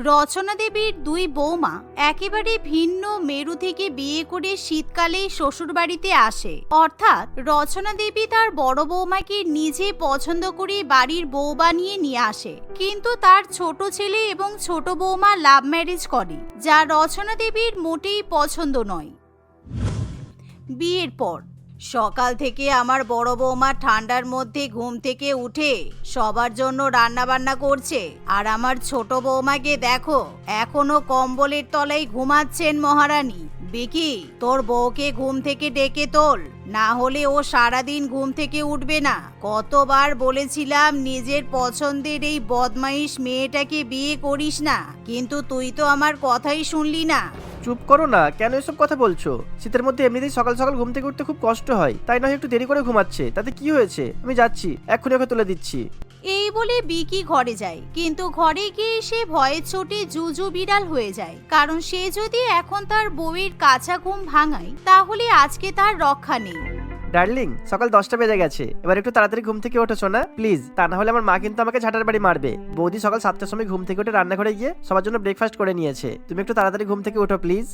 রচনা দেবীর দুই বৌমা একেবারে ভিন্ন মেরু থেকে বিয়ে করে শীতকালে শ্বশুরবাড়িতে আসে। অর্থাৎ রচনা দেবী তার বড় বৌমাকে নিজে পছন্দ করে বাড়ির বউ বানিয়ে নিয়ে আসে, কিন্তু তার ছোট ছেলে এবং ছোট বৌমা লাভ ম্যারেজ করে, যা রচনা দেবীর মোটেই পছন্দ নয়। বিয়ের পর সকাল থেকে আমার বড় বৌমা ঠান্ডার মধ্যে ঘুম থেকে উঠে সবার জন্য রান্না বান্না করছে, আর আমার ছোট বৌমাকে দেখো এখনো কম্বলের তলায় ঘুমাচ্ছেন মহারানী। বিকি, তোর বউকে ঘুম থেকে ডেকে তোল, না হলে ও সারাদিন ঘুম থেকে উঠবে না। কতবার বলেছিলাম নিজের পছন্দের এই বদমাইশ মেয়েটাকে বিয়ে করিস না, কিন্তু তুই তো আমার কথাই শুনলি না। চুপ করো না, কেন এসব কথা বলছো? শীতের মধ্যে এমনিতেই সকাল সকাল ঘুম থেকে উঠতে খুব কষ্ট হয়, তাই নয় একটু দেরি করে ঘুমাচ্ছে, তাতে কি হয়েছে? আমি যাচ্ছি, এক্ষুনি ওকে তুলে দিচ্ছি। এই বলে বিকি ঘরে যায়, কিন্তু ঘরে গিয়ে সে ভয়ের চোটে জুজু বিড়াল হয়ে যায়, কারণ সে যদি এখন তার বউয়ের কাঁচা ঘুম ভাঙায় তাহলে আজকে তার রক্ষা নেই। ডার্লিং, সকাল 10টা বেজে গেছে, এবার একটু তাড়াতাড়ি ঘুম থেকে ওঠো সোনা, প্লিজ, তা না হলে আমার মা কিন্তু আমাকে ঝাঁটার বাড়ি মারবে। বৌদি সকাল 7টার সময় ঘুম থেকে উঠে রান্নাঘরে গিয়ে সবার জন্য ব্রেকফাস্ট করে নিয়েছে, তুমি একটু তাড়াতাড়ি ঘুম থেকে ওঠো প্লিজ।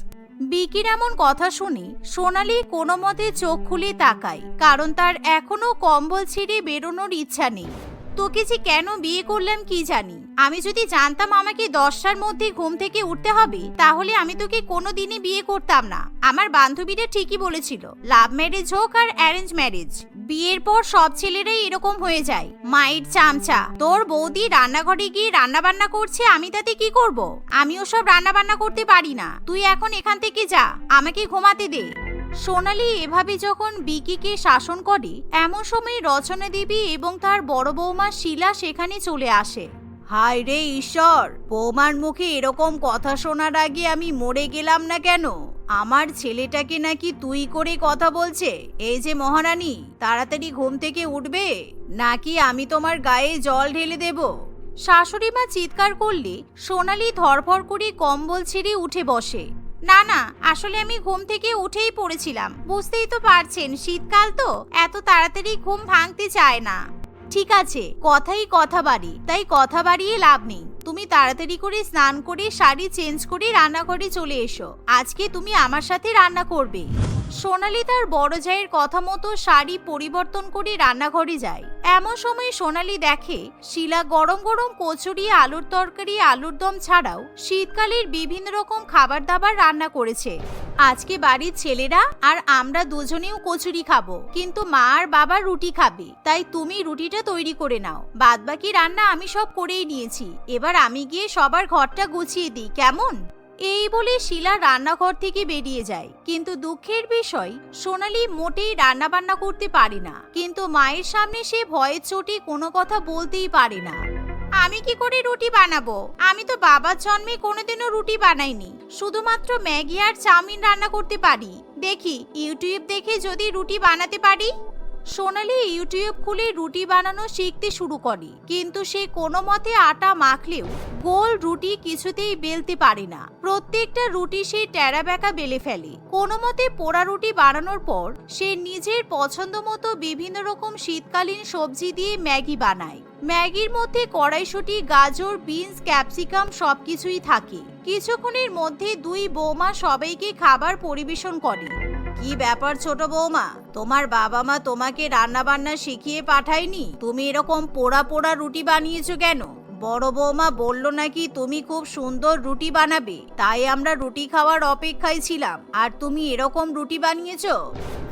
বিকির এমন কথা শুনে সোনালি কোনো মতে চোখ খুলে তাকায়, কারণ তার এখনো কম্বল ছিঁড়ে বেরোনোর ইচ্ছা নেই। তোকে যে কেন বিয়ে করলাম কি জানি, আমি যদি জানতাম আমাকে 10টার মধ্যে ঘুম থেকে উঠতে হবে তাহলে আমি তোকে কোনোদিনই বিয়ে করতাম না। আমার বান্ধবীরা ঠিকই বলেছিল, লাভ ম্যারেজ হোক আর অ্যারেঞ্জ ম্যারেজ, বিয়ের পর সব ছেলেরাই এরকম হয়ে যায়, মায়ের চামচা। তোর বৌদি রান্নাঘরে গিয়ে রান্না বান্না করছে, আমি তাতে কি করব? আমি ওসব রান্না বান্না করতে পারি না, তুই এখন এখান থেকে যা, আমাকে ঘুমাতে দে। সোনালি এভাবে যখন বিকিকে শাসন করে, এমন সময় রচনা দেবী এবং তার বড় বৌমা শিলা সেখানে চলে আসে। হায় রে ঈশ্বর, বৌমার মুখে এরকম কথা শোনার আগে আমি মরে গেলাম না কেন? আমার ছেলেটাকে নাকি তুই করে কথা বলছে। এই যে মহারানী, তাড়াতাড়ি ঘুম থেকে উঠবে নাকি আমি তোমার গায়ে জল ঢেলে দেব। শাশুড়ি মা চিৎকার করলে সোনালি ধরফর করে কম্বল ছেড়ে উঠে বসে। না না, আসলে আমি ঘুম থেকে উঠেই পড়েছিলাম, বুঝতেই তো পারছেন শীতকাল তো, এত তাড়াতাড়ি ঘুম ভাঙতে চায় না। ঠিক আছে, কথাই কথা বাড়ি, তাই কথা বাড়িয়ে লাভ নেই। তুমি তাড়াতাড়ি করে স্নান করে শাড়ি চেঞ্জ করে রান্নাঘরে চলে এসো, আজকে তুমি আমার সাথে রান্না করবে। সোনালি তার বড় জায়ের কথা মতো শাড়ি পরিবর্তন করে রান্নাঘরে যায়। এমন সময় সোনালি দেখে শিলা গরম গরম কচুরি, আলুর তরকারি, আলুর দম ছাড়াও শীতকালের বিভিন্ন রকম খাবার দাবার রান্না করেছে। আজকে বাড়ির ছেলেরা আর আমরা দুজনেও কচুরি খাবো, কিন্তু মা আর বাবা রুটি খাবে, তাই তুমি রুটিটা তৈরি করে নাও, বাদবাকি রান্না আমি সব করেই নিয়েছি। এবার আমি গিয়ে সবার ঘরটা গুছিয়ে দিই, কেমন? এই বলে শিলা রান্নাঘর থেকে বেরিয়ে যায়, কিন্তু দুঃখের বিষয় সোনালি মোটেই রান্না বান্না করতে পারে না, কিন্তু মায়ের সামনে সে ভয়ের চোটে কোনো কথা বলতেই পারে না। আমি কি করে রুটি বানাবো? আমি তো বাবার জন্মে কোনোদিনও রুটি বানাইনি, শুধুমাত্র ম্যাগি আর চাউমিন রান্না করতে পারি। দেখি ইউটিউব দেখে যদি রুটি বানাতে পারি। সোনালি ইউটিউব খুলে রুটি বানানো শিখতে শুরু করে, কিন্তু সে কোনো মতে আটা মাখলেও গোল রুটি কিছুতেই বেলতে পারে না। প্রত্যেকটা রুটি সে টেরা বেঁকা বেলে ফেলে। কোনো মতে পোড়া রুটি বানানোর পর সে নিজের পছন্দ মতো বিভিন্ন রকম শীতকালীন সবজি দিয়ে ম্যাগি বানায়। ম্যাগির মধ্যে কড়াইশুঁটি, গাজর, বিনস, ক্যাপসিকাম সবকিছুই থাকে। কিছুক্ষণের মধ্যে দুই বৌমা সবাইকে খাবার পরিবেশন করে। কি ব্যাপার ছোট বৌমা, তোমার বাবা মা তোমাকে রান্না বান্না শিখিয়ে পাঠায়নি? তুমি এরকম পোড়া পোড়া রুটি বানিয়েছো কেন? বড় বৌমা বলল নাকি তুমি খুব সুন্দর রুটি বানাবে, তাই আমরা রুটি খাওয়ার অপেক্ষায় ছিলাম, আর তুমি এরকম রুটি বানিয়েছো।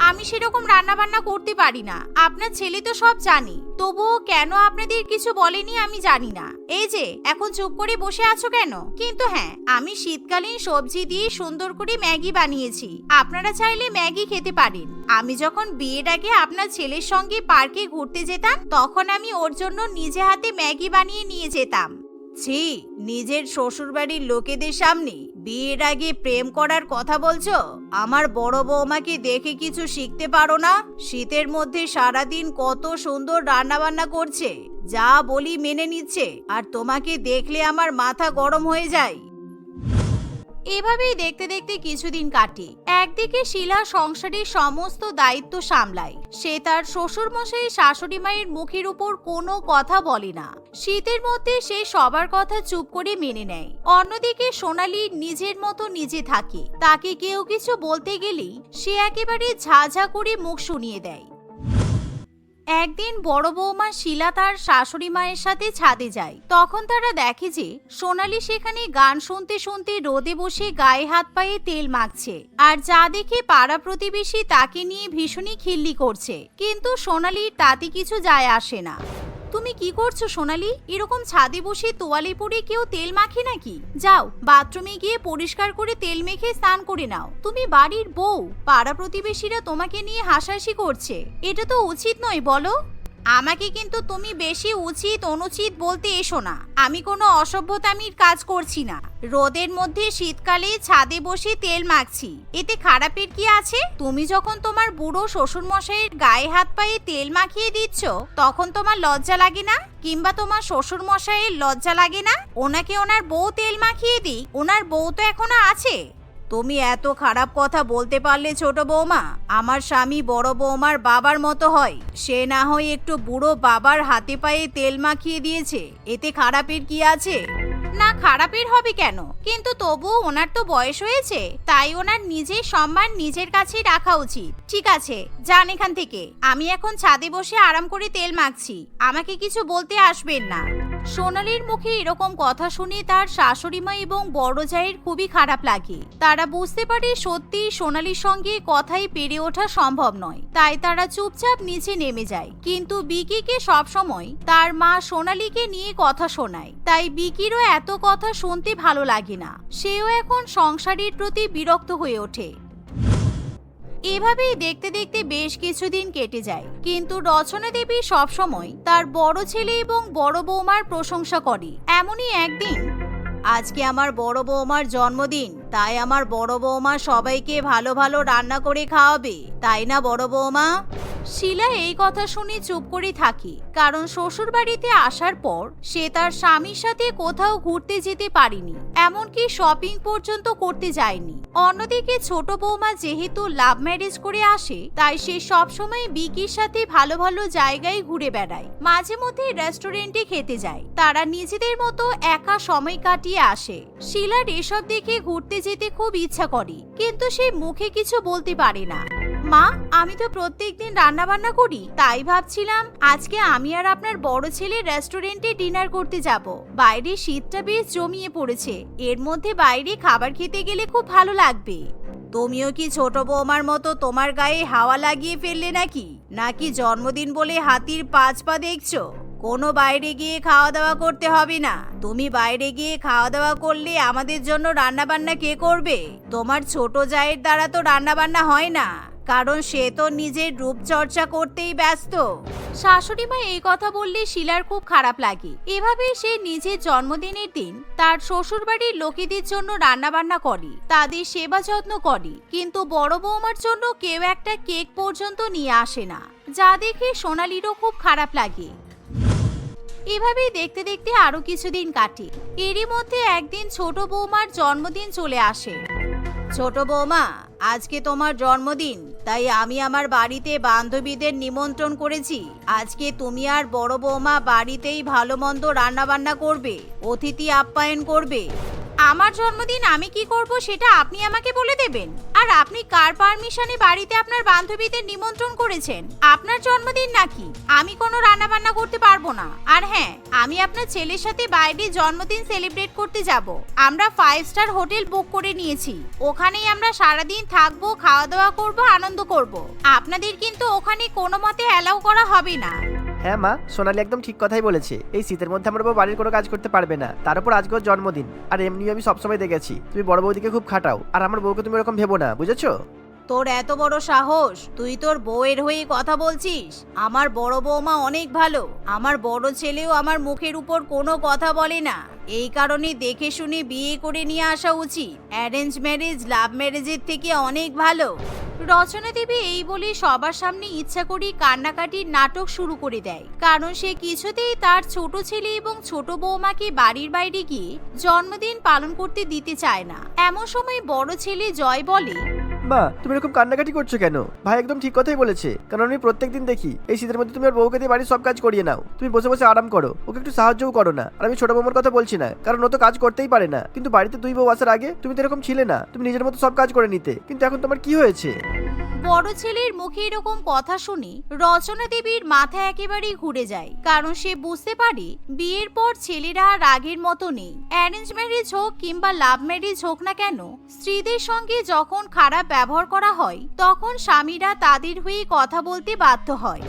আমি সেরকম রান্না বান্না করতে পারি না, আপনার ছেলে তো সব জানে, তবুও কেন আপনাদের কিছু বলেনি আমি জানি না। এই যে এখন চুপ করে বসে আছো কেন? কিন্তু হ্যাঁ, আমি শীতকালীন সবজি দিয়ে সুন্দর করে ম্যাগি বানিয়েছি, আপনারা চাইলে ম্যাগি খেতে পারেন। আমি যখন বিয়ের আগে আপনার ছেলের সঙ্গে পার্কে ঘুরতে যেতাম, তখন আমি ওর জন্য নিজে হাতে ম্যাগি বানিয়ে নিয়ে যেতাম। ছি, নিজের শ্বশুরবাড়ির লোকেদের সামনে বিয়ের আগে প্রেম করার কথা বলছো? আমার বড় বৌমাকে দেখে কিছু শিখতে পারো না? শীতের মধ্যে সারাদিন কত সুন্দর রান্না বান্না করছে, যা বলি মেনে নিচ্ছে, আর তোমাকে দেখলে আমার মাথা গরম হয়ে যায়। এভাবেই দেখতে দেখতে কিছুদিন কাটে। একদিকে শিলা সংসারের সমস্ত দায়িত্ব সামলায়। সে তার শ্বশুর মশাই শাশুড়ি মায়ের মুখের উপর কোনো কথা বলে না। শীতের মধ্যে সে সবার কথা চুপ করে মেনে নেয়। অন্যদিকে সোনালী নিজের মতো নিজে থাকে। তাকে কেউ কিছু বলতে গেলেই সে একেবারে ঝাঝা করে মুখ শুনিয়ে দেয়। একদিন বড় বৌমা শিলা তার শাশুড়ি মায়ের সাথে ছাদে যায়। তখন তারা দেখে যে সোনালী সেখানে গান শুনতে শুনতে রোদে বসে গায়ে হাত পায়ে তেল মাখছে। আর যা দেখে পাড়া প্রতিবেশী তাকে নিয়ে ভীষণই খিল্লি করছে, কিন্তু সোনালীর তাতে কিছু যায় আসে না। তুমি কি করছো সোনালী? এরকম ছাদে বসে তোয়ালে পরে কেউ তেল মাখে নাকি? যাও বাথরুমে গিয়ে পরিষ্কার করে তেল মেখে স্নান করে নাও। তুমি বাড়ির বউ, পাড়া প্রতিবেশীরা তোমাকে নিয়ে হাসাহাসি করছে। এটা তো উচিত নয়, বলো। আমাকে কিন্তু তুমি বেশি উচিত অনুচিত বলতে এসো না। আমি কোনো অসভ্যতামির কাজ করছি না। রোদের মধ্যে শীতকালে ছাদে বসে তেল মাখছি, এতে খারাপের কি আছে? তুমি যখন তোমার বুড়ো শ্বশুর মশাইয়ের গায়ে হাত পায়ে তেল মাখিয়ে দিচ্ছ, তখন তোমার লজ্জা লাগে না? কিংবা তোমার শ্বশুর মশাইয়ের লজ্জা লাগে না ওনাকে ওনার বউ তেল মাখিয়ে দিই? ওনার বউ তো এখনো আছে। তুমি এত খারাপ কথা বলতে পারলে ছোট বৌমা? আমার স্বামী বড় বৌমার বাবার মতো হয়। সে না হয় একটু বুড়ো বাবার হাতে পায়ে তেল মাখিয়ে দিয়েছে, এতে খারাপের কি আছে? না, খারাপের হবে কেন? কিন্তু তবুও ওনার তো বয়স হয়েছে, তাই ওনার নিজের সম্মান নিজের কাছেই রাখা উচিত। ঠিক আছে, যান এখান থেকে। আমি এখন ছাদে বসে আরাম করে তেল মাখছি, আমাকে কিছু বলতে আসবেন না। সোনালীর মুখে এরকম কথা শুনে তার শাশুড়ি মা এবং বড় জায়ের খুবই খারাপ লাগে। তারা বুঝতে পারে সত্যি সোনালীর সঙ্গে কথাই পেরে ওঠা সম্ভব নয়, তাই তারা চুপচাপ নিচে নেমে যায়। কিন্তু বিকিকে সবসময় তার মা সোনালীকে নিয়ে কথা শোনায়, তাই বিকিরও এত কথা শুনতে ভালো লাগে না। সেও এখন সংসারের প্রতি বিরক্ত হয়ে ওঠে। এভাবেই দেখতে দেখতে বেশ কিছুদিন কেটে যায়, কিন্তু রচনা দেবী সবসময় তার বড় ছেলে এবং বড় বৌমার প্রশংসা করে। এমনই একদিন, আজকে আমার বড় বৌমার জন্মদিন, তাই আমার বড় বৌমা সবাইকে ভালো ভালো রান্না করে খাওয়াবে, তাই না বড় বৌমা? শিলা এই কথা শুনে চুপ করে থাকে, কারণ শ্বশুর বাড়িতে আসার পর সে তার স্বামীর সাথে কোথাও ঘুরতে যেতে পারেনি, এমনকি শপিং পর্যন্ত করতে যায়নি। অন্যদিকে ছোট বৌমা যেহেতু লাভ ম্যারেজ করে আসে, তাই সে সবসময় বিকির সাথে ভালো ভালো জায়গায় ঘুরে বেড়ায়, মাঝে মধ্যে রেস্টুরেন্টে খেতে যায়। তারা নিজেদের মতো একা সময় কাটিয়ে আসে। শিলার এসব দেখে ঘুরতে যেতে খুব ইচ্ছা করে, কিন্তু সে মুখে কিছু বলতে পারে না। মা, আমি তো প্রত্যেকদিন রান্না বান্না করি, তাই ভাবছিলাম আজকে আমি আর আপনার বড় ছেলে রেস্টুরেন্টে ডিনার করতে যাব। বাইরে শীতটা বেশ জমিয়ে পড়েছে, এর মধ্যে বাইরে খাবার খেতে গেলে খুব ভালো লাগবে। তুমিও কি ছোট বৌমার মতো তোমার গায়ে হাওয়া লাগিয়ে ফেললে নাকি জন্মদিন বলে হাতির 5 পা দেখছো? কোনো বাইরে গিয়ে খাওয়া দাওয়া করতে হবে না। তুমি বাইরে গিয়ে খাওয়া দাওয়া করলে আমাদের জন্য রান্না বান্না কে করবে? তোমার ছোট জায়ের দ্বারা তো রান্না বান্না হয় না, কারণ সে তো নিজের রূপচর্চা করতেই ব্যস্ত। শাশুড়ি মা এই কথা বললে শিলার খুব খারাপ লাগে। এভাবে সে নিজের জন্মদিনের দিন তার শ্বশুর বাড়ির লোকেদের জন্য রান্না বান্না করে, তাদের সেবা যত্ন করে, কিন্তু বড় বৌমার জন্য কেউ একটা কেক পর্যন্ত নিয়ে আসে না, যা দেখে সোনালীরও খুব খারাপ লাগে। এভাবেই দেখতে দেখতে আরো কিছুদিন কাটে। এরই মধ্যে একদিন ছোট বৌমার জন্মদিন চলে আসে। ছোট বৌমা, আজকে তোমার জন্মদিন, তাই আমি আমার বাড়িতে বান্ধবীদের নিমন্ত্রণ করেছি। আজকে তুমি আর বড় বৌমা বাড়িতেই ভালো মন্দ রান্না বান্না করবে, অতিথি আপ্যায়ন করবে। আমার জন্মদিন আমি কি করব সেটা আপনি আমাকে বলে দেবেন? আর আপনি কার পারমিশনে বাড়িতে আপনার বান্ধবীদের নিমন্ত্রণ করেছেন? আপনার জন্মদিন নাকি? আমি কোনো রান্না বান্না করতে পারবো না। আর হ্যাঁ, আমি আপনার ছেলের সাথে বাইরে জন্মদিন সেলিব্রেট করতে যাব। আমরা 5 স্টার হোটেল বুক করে নিয়েছি, ওখানেই আমরা সারাদিন থাকবো, খাওয়া দাওয়া করব, আনন্দ করব। আপনাদের কিন্তু ওখানে কোনো মতে অ্যালাউ করা হবে না। হ্যাঁ মা, সোনালী একদম ঠিক কথাই বলেছে। এই শীতের মধ্যে আমার বউ বাড়ির কোনো কাজ করতে পারবে না, তার উপর আজকে ওর জন্মদিন। আর এমনিও আমি সবসময় দেখেছি তুমি বড় বৌদিকে খুব খাটাও, আর আমার বউকে তুমি এরকম ভেবো না, বুঝেছো? তোর এত বড় সাহস, তুই তোর বউয়ের হয়ে কথা বলছিস? আমার বড় বৌমা অনেক ভালো, আমার বড় ছেলেও আমার মুখের উপর কোনো কথা বলে না। এই কারণে দেখে শুনে বিয়ে করে নিয়ে আসা উচিত। অ্যারেঞ্জ ম্যারেজ লাভ ম্যারেজের থেকে অনেক ভালো। রচনা দেবী এই বলে সবার সামনে ইচ্ছা করে কান্নাকাটির নাটক শুরু করে দেয়, কারণ সে কিছুতেই তার ছোট ছেলে এবং ছোট বৌমাকে বাড়ির বাইরে গিয়ে জন্মদিন পালন করতে দিতে চায় না। এমন সময় বড় ছেলে জয় বলে, মা তুমি এরকম কান্নাকাটি করছো কেন? ভাই একদম ঠিক কথাই বলেছে, কারণ আমি প্রত্যেকদিন দেখি এই শীতের মধ্যে তুমি ওর বউকে দিয়ে বাড়ির সব কাজ করিয়ে নাও। তুমি বসে বসে আরাম করো, ওকে একটু সাহায্যও করো না। আর আমি ছোট বৌমার কথা বলছি না, কারণ ও তো কাজ করতেই পারে না, কিন্তু বাড়িতে 2 বউ আসার আগে তুমি তো এরকম ছিলে না, তুমি নিজের মতো সব কাজ করে নিতে, কিন্তু এখন তোমার কি হয়েছে? বড় ছেলের মুখে এরকম কথা শুনে রচনা দেবীর মাথা একেবারেই ঘুরে যায়, কারণ সে বুঝতে পারে বিয়ের পর ছেলেরা আর আগের মতো নেই। অ্যারেঞ্জ ম্যারেজ হোক কিংবা লাভ ম্যারেজ হোক না কেন, স্ত্রীদের সঙ্গে যখন খারাপ ব্যবহার করা হয় তখন স্বামীরা তাদের হয়ে কথা বলতে বাধ্য হয়।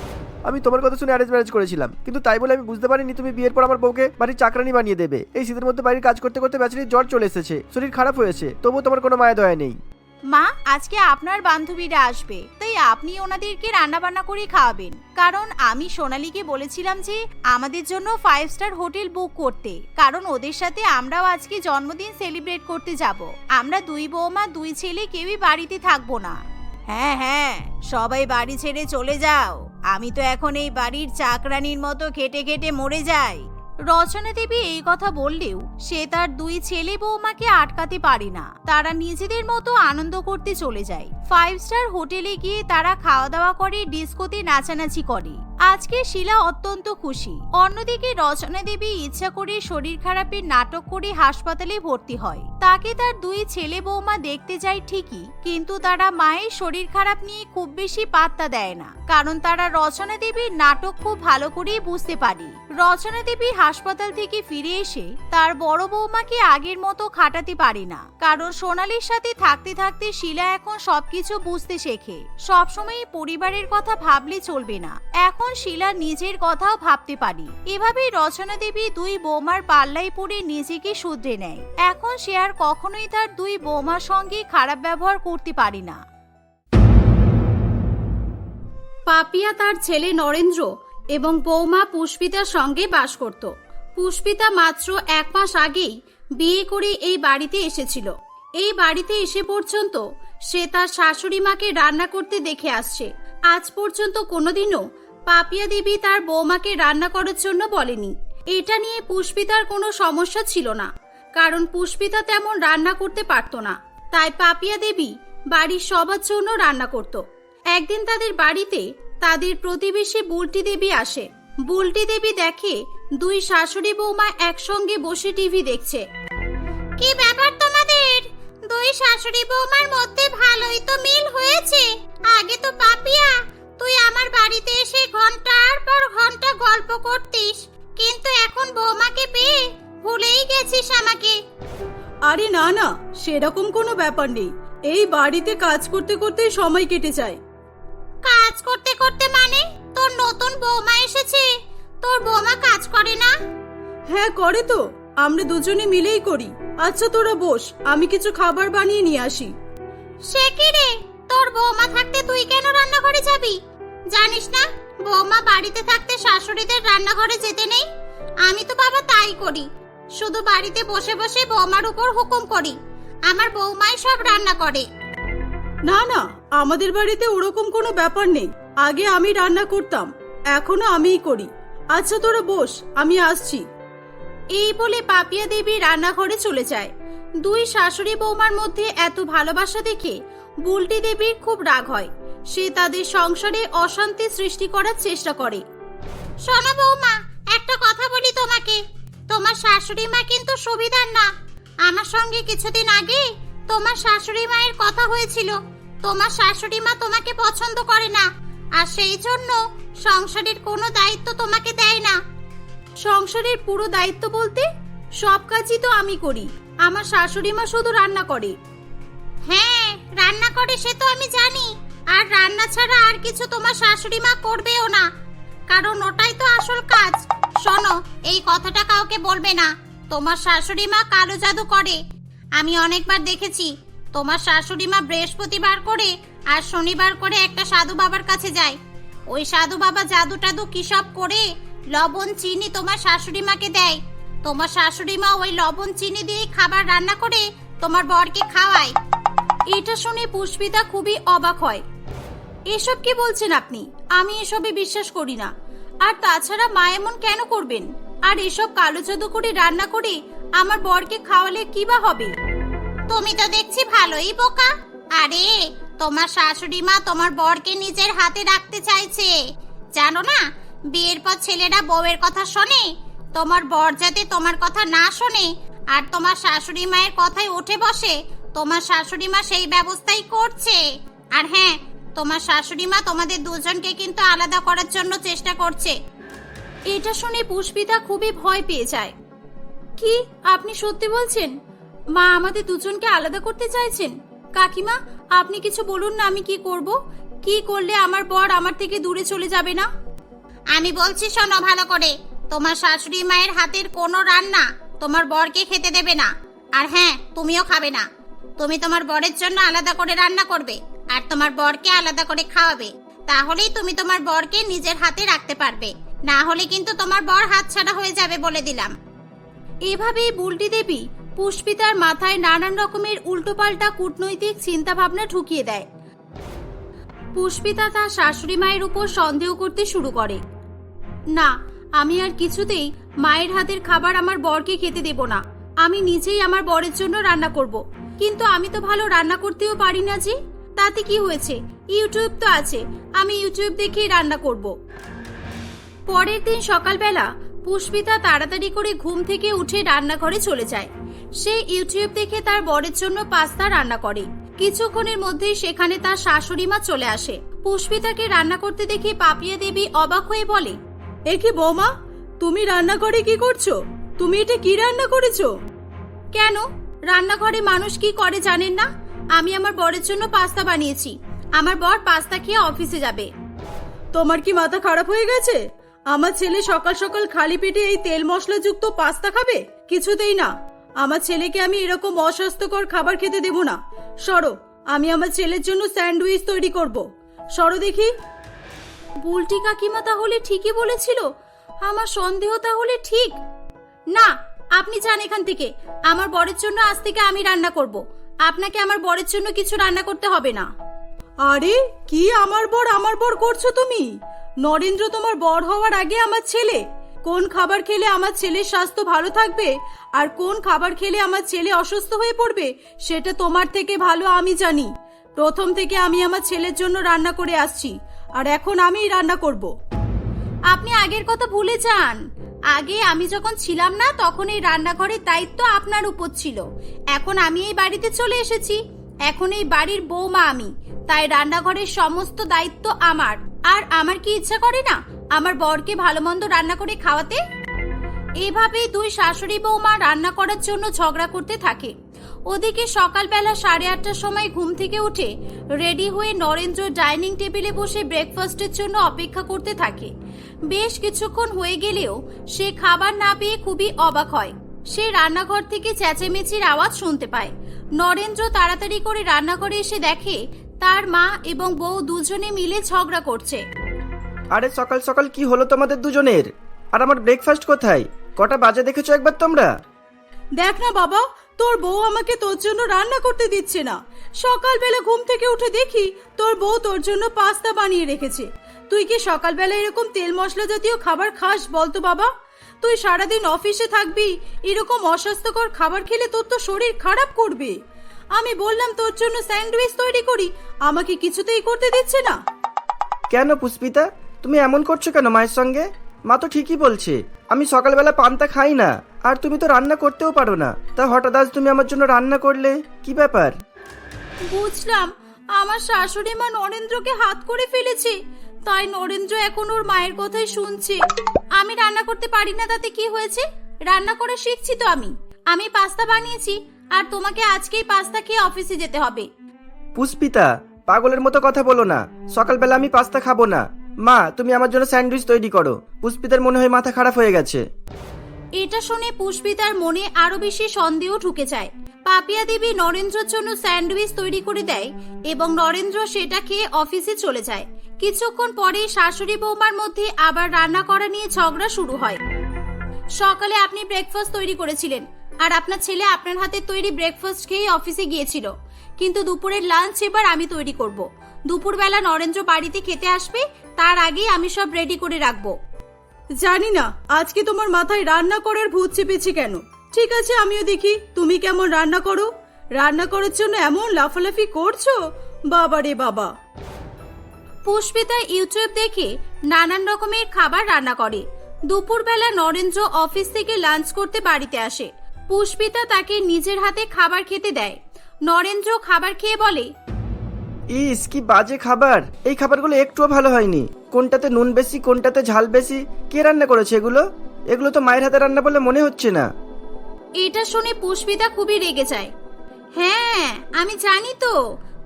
আমি তোমার কথা শুনে অ্যারেঞ্জ ম্যারেজ করেছিলাম, কিন্তু তাই বলে আমি বুঝতে পারিনি তুমি বিয়ের পর আমার বউকে বাড়ির চাকরানি বানিয়ে দেবে। এই শীতের মধ্যে বাড়ির কাজ করতে করতে ব্যাচেলির জ্বর চলে এসেছে, শরীর খারাপ হয়েছে, তবুও তোমার কোনো মায়া দয়া নেই। মা, আজকে আপনার বান্ধবীরা আসবে, তাই আপনি ওনাদেরকে রান্না বান্না করে খাওয়াবেন, কারণ আমি সোনালীকে বলেছিলাম যে আমাদের জন্য 5 স্টার হোটেল বুক করতে, কারণ ওদের সাথে আমরাও আজকে জন্মদিন সেলিব্রেট করতে যাব। আমরা 2 বৌমা 2 ছেলে কেউই বাড়িতে থাকবো না। হ্যাঁ হ্যাঁ, সবাই বাড়ি ছেড়ে চলে যাও, আমি তো এখন এই বাড়ির চাকরানির মতো খেটে খেটে মরে যাই। রচনা দেবী এই কথা বললেও সে তার 2 ছেলে বৌমাকে আটকাতে পারে না। তারা নিজেদের মতো আনন্দ করতে চলে যায়। 5 স্টার হোটেলে গিয়ে তারা খাওয়া দাওয়া করে, ডিস্কোতে নাচানাচি করে। আজকে শিলা অত্যন্ত খুশি। অন্যদিকে রচনা দেবী ইচ্ছা করে শরীর খারাপের নাটক করে হাসপাতালে ভর্তি হয়। তাকে তার 2 ছেলে বৌমা দেখতে যায় ঠিকই, কিন্তু তারা মায়ের শরীর খারাপ নিয়ে খুব বেশি পাত্তা দেয় না, কারণ তারা রচনা দেবীর নাটক খুব ভালো করেই বুঝতে পারে। রচনা দেবী হাসপাতাল থেকে ফিরে এসে তার বড় বৌমাকে আগের মতো খাটাতে পারে না, কারণ সোনালীর সাথে থাকতে থাকতে শিলা এখন সবকিছু বুঝতে শেখে। সবসময় পরিবারের কথা ভাবলে চলবে না, এখন শিলা নিজের কথাও ভাবতে পারি। এভাবেই রচনা দেবী 2 বৌমার পাল্লায় পড়ে নিজেকে শুধরে নেয়। এখন সে আর কখনোই তার 2 বৌমার সঙ্গে খারাপ ব্যবহার করতে পারে না। পাপিয়া তার ছেলে নরেন্দ্র এবং বৌমা পুষ্পিতার সঙ্গে বাস করত। পুষ্পিতা মাত্র 1 মাস আগেই বিয়ে করে এই বাড়িতে এসেছিল। এই বাড়িতে এসে পর্যন্ত সে তার শাশুড়ি মাকে রান্না করতে দেখে আসছে। আজ পর্যন্ত কোনোদিনও পাপিয়া দেবী তার বৌমাকে রান্না করার জন্য বলেনি। এটা নিয়ে পুষ্পিতার কোনো সমস্যা ছিল না, কারণ পুষ্পিতা তেমন রান্না করতে পারত না। তাই পাপিয়া দেবী বাড়ির সবার জন্য রান্না করত। একদিন তাদের বাড়িতে তাদের প্রতিবেশী বুলটি দেবী আসে। বুলটি দেবী দেখে 2 শাশুড়ি বৌমা একসঙ্গে বসে টিভি দেখছে। কি ব্যাপার তোমাদের? 2 শাশুড়ি বৌমার মধ্যে ভালোই তো মিল হয়েছে। আগে তো পাপিয়া তুই আমার বাড়িতে এসে ঘন্টার পর ঘন্টা গল্প করতিস, কিন্তু এখন বৌমাকে পেয়ে ভুলেই গেছিস আমাকে। আরে না না, সেরকম কোনো ব্যাপার নেই। এই বাড়িতে কাজ করতে করতে সময় কেটে যায়। কাজ করতে করতে মানে? তোর নতুন বৌমা এসেছে, তোর বৌমা কাজ করে না? হ্যাঁ করে তো, আমরা দুজনে মিলেই করি। আচ্ছা তোরা বস, আমি কিছু খাবার বানিয়ে নিয়ে আসি। সে কি রে, তোর বৌমা থাকতে তুই কেন রান্নাঘরে যাবি? জানিস না বৌমা বাড়িতে থাকতে শাশুড়িদের রান্নাঘরে যেতে নেই? আমি তো বাবা তাই করি, শুধু বাড়িতে বসে বসে বৌমার উপর হুকুম করি। আমার বৌমাই সব রান্না করে। না না, আমাদের বাড়িতে ওরকম কোনো ব্যাপার নেই। আগে আমি রান্না করতাম, এখনো আমিই করি। আচ্ছা তোরা বস, আমি আসছি। এই বলে পাপিয়া দেবী রান্নাঘরে চলে যায়। 2 শাশুড়ি বৌমার মধ্যে এত ভালোবাসা দেখে বুলটি দেবীর খুব রাগ হয়। সে তাদের সংসারে অশান্তি সৃষ্টি করার চেষ্টা করে। শোনো বৌমা, একটা কথা বলি তোমাকে, তোমার শাশুড়ি মা কিন্তু সুবিধার না। আমার সঙ্গে কিছুদিন আগে তোমার শাশুড়ি মায়ের কথা হয়েছিল। তোমার শাশুড়ি মা তোমাকে পছন্দ করে না, আর সেই জন্য সংসারের কোনো দায়িত্ব তোমাকে দেয় না। সংসারের পুরো দায়িত্ব বলতে? সব কাজই তো আমি করি, আমার শাশুড়ি মা শুধু রান্না করে। হ্যাঁ রান্না করে, সে তো আমি জানি। আর রান্না ছাড়া আর কিছু তোমার শাশুড়ি মা করবেও না, কারণ ওটাই তো আসল কাজ। শোনো, এই কথাটা কাউকে বলবে না। তোমার শাশুড়ি মা কালো জাদু করে, আমি অনেকবার দেখেছি। তোমার শাশুড়ি মা বৃহস্পতিবার করে আর শনিবার করে একটা সাধু বাবার কাছে যায়। ওই সাধু বাবা জাদু টাদু কি সব করে লবণ চিনি তোমার শাশুড়ি মাকে দেয়। তোমার শাশুড়ি মা ওই লবণ চিনি দিয়ে খাবার রান্না করে তোমার বরকে খাওয়ায়। এটা শুনে পুষ্পিতা খুবই অবাক হয়। এসব কি বলছেন আপনি? আমি এসবে বিশ্বাস করি না। আর তাছাড়া মা এমন কেন করবেন? আর এসব কালো জাদু করে রান্না করে আমার বরকে খাওয়ালে কি বা হবে? তুমি তো দেখছি ভালোই বোকা। আরে তোমার শাশুড়ি মা তোমার বরকে নিজের হাতে রাখতে চাইছে, জানো না? বিয়ের পর ছেলেরা বউয়ের কথা শোনে, তোমার বর যাতে তোমার কথা না শোনে আর তোমার শাশুড়ি মায়ের কথায় উঠে বসে, তোমার শাশুড়ি মা সেই ব্যবস্থাই করছে। আর হ্যাঁ, তোমার শাশুড়ি মা তোমাদের দুজনকে কিন্তু আলাদা করার জন্য চেষ্টা করছে। এটা শুনে পুষ্পিতা খুবই ভয় পেয়ে যায়। কি আপনি সত্যি বলছেন? মা আমাদের দুজনকে আলাদা করতে চাইছেন? কাকিমা, আপনি কিছু বলুন না, আমি কি করব? কি করলে আমার বর আমার থেকে দূরে চলে যাবে না? আমি বলছি শোনো ভালো করে, তোমার শাশুড়ি মায়ের হাতের কোনো রান্না তোমার বরকে খেতে দেবে না। আর হ্যাঁ, তুমিও খাবে না। তুমি তোমার বরের জন্য আলাদা করে রান্না করবে আর তোমার বরকে আলাদা করে খাওয়াবে। তাহলেই তুমি তোমার বরকে নিজের হাতে রাখতে পারবে, না হলে কিন্তু তোমার বর হাতছাড়া হয়ে যাবে বলে দিলাম। এভাবেই বুলটি দেবী পুষ্পিতার মাথায় নানান রকমের উল্টোপাল্টা কূটনৈতিক চিন্তা ভাবনা ঢুকিয়ে দেয়। পুষ্পিতা তার শাশুড়ি মায়ের উপর সন্দেহ করতে শুরু করে। না, আমি আর কিছুতেই মায়ের হাতের খাবার আমার বরকে খেতে দেব না। আমি নিজেই আমার বরের জন্য রান্না করব। কিন্তু আমি তো ভালো রান্না করতেও পারি না যে। তাতে কি হয়েছে? ইউটিউব তো আছে, আমি ইউটিউব দেখেই রান্না করব। পরের দিন সকালবেলা পুষ্পিতা তাড়াতাড়ি করে ঘুম থেকে উঠে রান্নাঘরে চলে যায়। সে ইউটিউব দেখে তার বরের জন্য পাস্তা রান্না করে। কিছুক্ষণের মধ্যেই সেখানে তার শাশুড়ি মা চলে আসে। পুষ্পিতাকে রান্না করতে দেখে পাপিয়া দেবী অবাক হয়ে বলে, এ কি বৌমা, তুমি রান্নাঘরে কি করছো? তুমি এটা কি রান্না করেছো? কেন, রান্নাঘরে মানুষ কি করে জানেন না? আমি আমার বরের জন্য পাস্তা বানিয়েছি। আমার বর পাস্তা খেয়ে অফিসে যাবে। তোমার কি মাথা খারাপ হয়ে গেছে? আমার ছেলে সকাল সকাল খালি পেটে এই তেল মশলাযুক্ত পাস্তা খাবে? কিছুতেই না। আমার ছেলেকে আমি এরকম অস্বাস্থ্যকর খাবার খেতে দেব না। সরো, আমি আমার ছেলের জন্য স্যান্ডউইচ তৈরি করব। সরো দেখি। বুলটি কাকিমা তাহলে ঠিকই বলেছিল। আমার সন্দেহ তাহলে ঠিক। না, আপনি যান এখান থেকে। আমার বরের জন্য আজ থেকে আমি রান্না করব। আপনাকে আমার বরের জন্য কিছু রান্না করতে হবে না। আরে কি আমার বর করছো তুমি? নরেন্দ্র তোমার বর হওয়ার আগে আমার ছেলে। কোন খাবার খেলে আমার ছেলের স্বাস্থ্য ভালো থাকবে আর কোন খাবার খেলে আমার ছেলে অসুস্থ হয়ে পড়বে সেটা তোমার থেকে ভালো আমি জানি। প্রথম থেকে আমি আমার ছেলের জন্য রান্না করে আসছি, আর এখন আমিই রান্না করব। আপনি আগের কথা ভুলে যান। আগে আমি যখন ছিলাম না তখন এই রান্নাঘরের দায়িত্ব আপনার উপর ছিল। এখন আমি এই বাড়িতে চলে এসেছি, এখন এই বাড়ির বৌমা আমি, তাই রান্নাঘরের সমস্ত দায়িত্ব আমার। আর আমার কি ইচ্ছা করে না আমার বরকে ভালো মন্দ রান্না করে খাওয়াতে? এভাবেই দুই শাশুড়ি বৌমা রান্না করার জন্য ঝগড়া করতে থাকে। ওদিকে সকালবেলা 8:30টার সময় ঘুম থেকে উঠে রেডি হয়ে নরেন্দ্র ডাইনিং টেবিলে বসে ব্রেকফাস্টের জন্য অপেক্ষা করতে থাকে। বেশ কিছুক্ষণ হয়ে গেলেও সে খাবার না পেয়ে খুবই অবাক হয়। সে রান্নাঘর থেকে চেঁচেমেচির আওয়াজ শুনতে পায়। নরেন্দ্র তাড়াতাড়ি করে রান্নাঘরে এসে দেখে তার মা এবং বউ দুজনে মিলে ঝগড়া করছে। আরে সকাল সকাল কি হলো তোমাদের দুজনের? আর আমার ব্রেকফাস্ট কোথায়? কটা বাজে দেখেছো একবার তোমরা? দেখ না বাবা, তোর বউ আমাকে তোর জন্য রান্না করতে দিচ্ছে না। সকালবেলা ঘুম থেকে উঠে দেখি তোর বউ তোর জন্য পাস্তা বানিয়ে রেখেছে। তুই কি সকালবেলা এরকম তেল মশলা জাতীয় খাবার খাস বলতো বাবা? তুই সারাদিন অফিসে থাকবি, এরকম অস্বাস্থ্যকর খাবার খেলে তোর তো শরীর খারাপ করবে। আমি বললাম তোর জন্য স্যান্ডউইচ তৈরি করি, আমাকে কিছুতেই করতে দিচ্ছে না। কেন পুষ্পিতা, তুমি এমন করছো কেন মায়ের সঙ্গে? মা তো ঠিকই বলছে, আমি সকালবেলা পান্তা খাই না, আর তুমি তো রান্না করতেও পারো না, তা হঠাৎ আজ তুমি আমার জন্য রান্না করলে, কি ব্যাপার? বুঝলাম, আমার শাশুড়ি মা নরেন্দ্রকে হাত করে ফেলেছে, তাই নরেন্দ্র এখন ওর মায়ের কথাই শুনছে। আমি রান্না করতে পারি না তাতে কি হয়েছে? রান্না করে শিখছি তো আমি পাস্তা বানিয়েছি, আর তোমাকে আজকেই পাস্তা খেয়ে অফিসে যেতে হবে। পুষ্পিতা, পাগলের মতো কথা বলো না। সকালবেলা আমি পাস্তা খাবো না। মা, তুমি আমার জন্য স্যান্ডউইচ তৈরি করো। পুষ্পিতার মনে হয় মাথা খারাপ হয়ে গেছে। এটা শুনে পুষ্পিতার মনে আরো বেশি সন্দেহ ঢুকে যায়। পাপিয়া দেবী নরেন্দ্রের জন্য স্যান্ডউইচ তৈরি করে দেয় এবং নরেন্দ্র সেটা খেয়ে অফিসে চলে যায়। কিছুক্ষণ পরে শাশুড়ি বৌমার মধ্যে আবার রান্না করা নিয়ে ঝগড়া শুরু হয়। সকালে আপনি ব্রেকফাস্ট তৈরি করেছিলেন, আর আপনার ছেলে আপনার হাতে তৈরি ব্রেকফাস্ট খেয়ে অফিসে গিয়েছিল, কিন্তু দুপুরের লাঞ্চ এবার আমি তৈরি করব। দুপুরবেলা নরেন্দ্র বাড়িতে খেতে আসবে, তার আগেই আমি সব রেডি করে রাখবো। জানি না আজকে তোমার মাথায় রান্না করার ভূত চেপেছে কেন। ঠিক আছে, আমিও দেখি তুমি কেমন রান্না করো। রান্না করার জন্য এমন লাফালাফি করছো, বাবা রে বাবা। পুষ্পিতা ইউটিউব দেখে নানান রকমের খাবার রান্না করে। দুপুরবেলা নরেন্দ্র অফিস থেকে লাঞ্চ করতে বাড়িতে আসে। পুষ্পিতা তাকে নিজের হাতে খাবার খেতে দেয়। নরেন্দ্র খাবার খেয়ে বলে, ইস কি বাজে খাবার, এই খাবারগুলো একটুও ভালো হয়নি। কোনটাতে নুন বেশি, কোনটাতে ঝাল বেশি, কে রান্না করেছে এগুলো? এগুলো তো মায়ের হাতে রান্না বলে মনে হচ্ছে না। এটা শুনে পুষ্পিতা খুবই রেগে যায়। হ্যাঁ আমি জানি তো,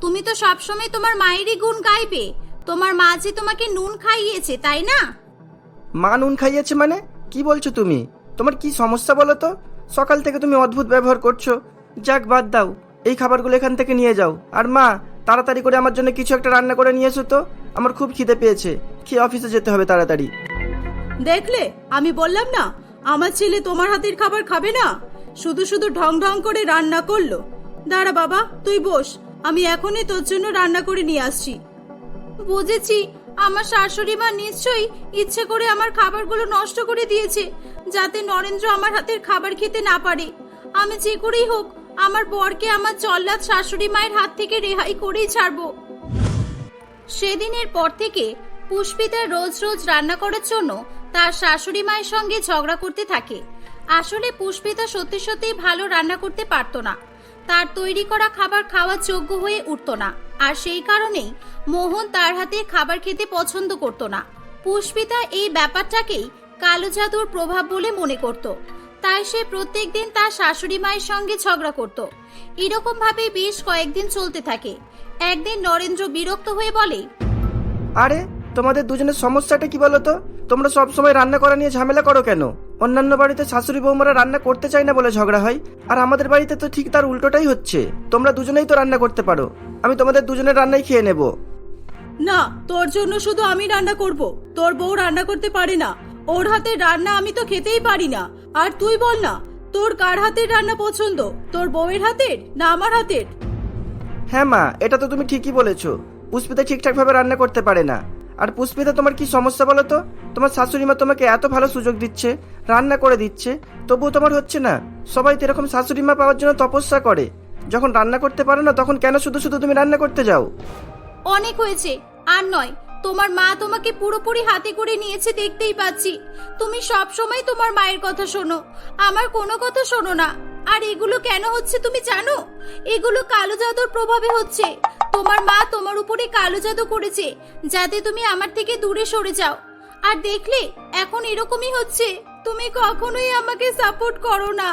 তুমি তো সবসময় তোমার মায়েরই গুণ গাইবে। তোমার মা যে তোমাকে নুন খাইয়েছে, তাই না? মা নুন খাইয়েছে মানে? কি বলছো তুমি? তোমার কি সমস্যা বলো তো? সকাল থেকে তুমি অদ্ভুত ব্যবহার করছো। যাক বাদ দাও, এই খাবারগুলো এখান থেকে নিয়ে যাও। আর মা, তাড়াতাড়ি করে আমার জন্য কিছু একটা রান্না করে নিয়ে এসো তো, আমার খুব খিদে পেয়েছে, খেয়ে অফিসে যেতে হবে তাড়াতাড়ি। দেখলে, আমি বললাম না আমার ছেলে তোমার হাতের খাবার খাবে না। শুধু শুধু ঢং ঢং করে রান্না করলো। দাঁড়া বাবা, তুই বস, আমি এখনই তোর জন্য রান্না করে নিয়ে আসছি। বুঝেছি, আমার শাশুড়ি মা নিশ্চয়ই ইচ্ছে করে আমার খাবারগুলো নষ্ট করে দিয়েছে, যাতে নরেন্দ্র আমার হাতের খাবার খেতে না পারে। আমি যে করেই হোক আমার বরকে আমার জল্লাদ শাশুড়ি মায়ের হাত থেকে রেহাই করেই ছাড়বো। সেদিনের পর থেকে পুষ্পিতা রোজ রোজ রান্না করার জন্য তার শাশুড়ি মায়ের সঙ্গে ঝগড়া করতে থাকে। আসলে পুষ্পিতা সত্যি সত্যি ভালো রান্না করতে পারতো না, তার তৈরি করা খাবার খাওয়ার যোগ্য হয়ে উঠতো না। আর সেই কারণেই মোহন তার হাতে খাবার খেতে পছন্দ করতো না। পুষ্পিতা এই ব্যাপারটাকেই কালো জাদুর প্রভাব বলে মনে করত, তাই সে প্রত্যেকদিন তার শাশুড়ি মায়ের সঙ্গে ঝগড়া করত। এরকম ভাবে বেশ কয়েকদিন চলতে থাকে। একদিন নরেন্দ্র বিরক্ত হয়ে বলে, আরে তোমাদের দুজনের সমস্যাটা কি বলো তো? তোমরা সব সময় রান্না করা নিয়ে ঝামেলা করো কেন? অন্যান্য বাড়িতে শাশুড়ি বৌমারা রান্না করতে চায় না বলে ঝগড়া হয়, আর আমাদের বাড়িতে তো ঠিক তার উল্টোটাই হচ্ছে। তোমরা দুজনেই তো রান্না করতে পারো, আমি তোমাদের দুজনের রান্নাই খেয়ে নেব। না, তোর জন্য শুধু আমি রান্না করব, তোর বউ রান্না করতে পারে না। ওর হাতের রান্না আমি তো খেতেই পারি না। আর তুই বল না, তোর কার হাতের রান্না পছন্দ, তোর বউয়ের হাতের না আমার হাতের? হ্যাঁ মা, এটা তো তুমি ঠিকই বলেছো। পুষ্পিতা ঠিকঠাক ভাবে রান্না করতে পারে না। আর পুষ্পিতা, তোমার কি সমস্যা বলো তো? তোমার শাশুড়ি মা তোমাকে এত ভালো সুযোগ দিচ্ছে, রান্না করে দিচ্ছে, তবুও তোমার হচ্ছে না। সবাই তো এরকম শাশুড়ি মা পাওয়ার জন্য তপস্যা করে। যখন রান্না করতে পারো না, তখন কেন শুধু শুধু তুমি রান্না করতে যাও? অনেক হয়েছে, আর নয়। তোমার মা তোমাকে পুরোপুরি হাতে করে নিয়েছে, দেখতেই পাচ্ছি। তুমি সব সময় তোমার মায়ের কথা শোনো, আমার কোনো কথা শোনো না। আর এগুলো কেন হচ্ছে তুমি জানো? এগুলো কালো জাদুর প্রভাবে হচ্ছে। তোমার মা তোমার উপরে কালো জাদু করেছে, যাতে তুমি আমার থেকে দূরে সরে যাও। আর দেখলে, এখন এরকমই হচ্ছে। তুমি কখনোই আমাকে সাপোর্ট করো না,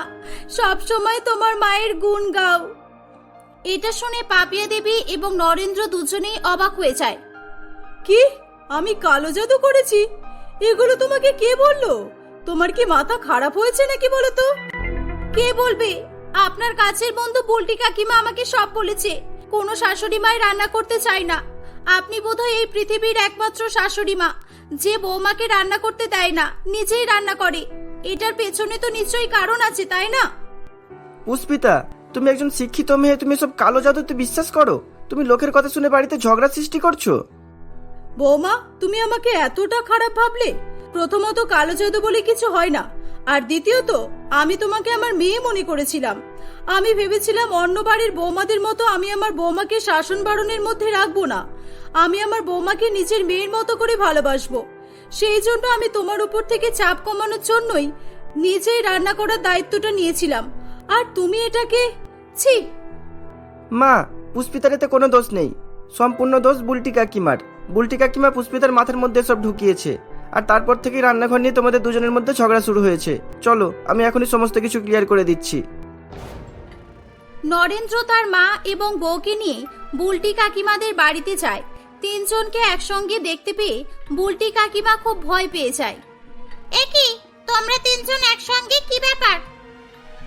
সব সময় তোমার মায়ের গুণ গাও। এটা শুনে পাপিয়া দেবী এবং নরেন্দ্র দুজনেই অবাক হয়ে যায়। কি, আমি কালো জাদু করেছি? এগুলো তোমাকে কে বললো? তোমার কি মাথা খারাপ হয়েছে নাকি বলো তো? কে বলবে? আপনার কাছের বন্ধু বুলটি কাকিমা আমাকে সব বলেছে। কোনো শাশুড়ি মায়ের রান্না করতে চায় না। আপনি বোধহয় এই পৃথিবীর একমাত্র শাশুড়ি মা যে বৌমাকে রান্না করতে দেয় না, নিজেই রান্না করে। এটার পেছনে তো নিশ্চয়ই কারণ আছে, তাই না? পুষ্পিতা, তুমি একজন শিক্ষিত মেয়ে, তুমি সব কালো জাদুতে বিশ্বাস করো? তুমি লোকের কথা শুনে বাড়িতে ঝগড়া সৃষ্টি করছো? বৌমা, তুমি আমাকে এতটা খারাপ ভাবলে? প্রথমত, কালো জাদু বলে কিছু হয় না। আর দ্বিতীয়ত, আমি তোমাকে আমার মেয়ে মনে করেছিলাম। আমি ভেবেছিলাম অন্য বাড়ির বৌমাদের মতো আমি আমার বৌমাকে শাসন বারণের মধ্যে রাখবো না। আমি আমার বৌমাকে নিজের মেয়ের মতো করে ভালোবাসবো। সেই জন্য আমি তোমার উপর থেকে চাপ কমানোর জন্যই নিজেই রান্না করার দায়িত্বটা নিয়েছিলাম। আর তুমি এটাকে ছি। মা, পুষ্পিতার এতে কোনো দোষ নেই, সম্পূর্ণ দোষ বুলটি কাকিমার। বুলটি কাকিমা পুষ্পিতার মাথার মধ্যে সব ঢুকিয়েছে, আর তারপর থেকেই রান্নাঘর নিয়ে তোমাদের দুজনের মধ্যে ঝগড়া শুরু হয়েছে। চলো, আমি এখনই সমস্ত কিছু ক্লিয়ার করে দিচ্ছি। নরেন্দ্র তার মা এবং বউকে নিয়ে বুলটি কাকিমাদের বাড়িতে যায়। তিনজনকে একসঙ্গে দেখতে পেয়ে বুলটি কাকিমা খুব ভয় পেয়ে যায়। একি, তোমরা তিনজন একসঙ্গে, কি ব্যাপার?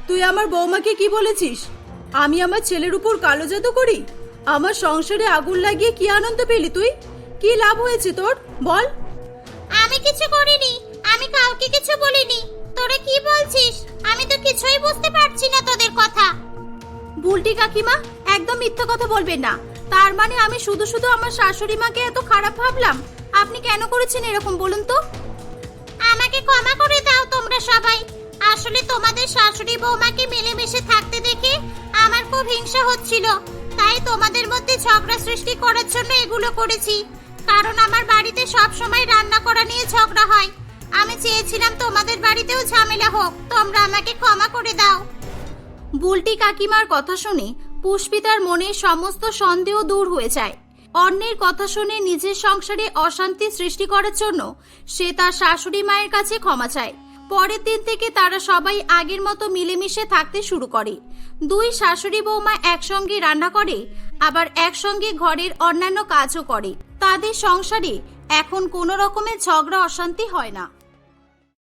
তুই আমার বৌমাকে কি বলেছিস? আমি আমার ছেলের উপর কালো জাদু করি? আমার সংসারে আগুন লাগিয়ে কি আনন্দ পেলি তুই? কি লাভ হয়েছে তোর, বল? আমি কিছু করিনি, আমি কাউকে কিছু বলিনি। তোরা কি বলছিস? আমি তো কিছুই বুঝতে পারছি পারছি না তোদের কথা। বুলটি কাকিমা, একদম মিথ্যা কথা বলবেন না। তার মানে আমি শুধু শুধু আমার শাশুড়ি মাকে এত খারাপ ভাবলাম? আপনি কেন করেছেন এরকম বলুন তো? আমাকে ক্ষমা করে দাও তোমরা সবাই। আসলে তোমাদের শাশুড়ি বৌমাকে মিলেমিশে থাকতে দেখে আমার খুব হিংসা হচ্ছিল, তাই তোমাদের মধ্যে ঝগড়া সৃষ্টি করার জন্য এগুলো করেছি। কারণ আমার বাড়িতে সব সময় রান্না করা নিয়ে ঝগড়া হয়। আমি চেয়েছিলাম তোমাদের বাড়িতেও ঝামেলা হোক। তোমরা আমাকে ক্ষমা করে দাও। বুলটি কাকিমার কথা শুনে পুষ্পিতার মনে সমস্ত সন্দেহ দূর হয়ে যায়। অন্যের কথা শুনে নিজের সংসারে অশান্তি সৃষ্টি করার জন্য সে তার শাশুড়ি মায়ের কাছে ক্ষমা চায়। পরের দিন থেকে তারা সবাই আগের মতো মিলেমিশে থাকতে শুরু করে। দুই শাশুড়ি বৌমা একসঙ্গে রান্না করে, আবার একসঙ্গে ঘরের অন্যান্য কাজও করে। তাদের সংসারে এখন কোনো রকমের ঝগড়া অশান্তি হয় না।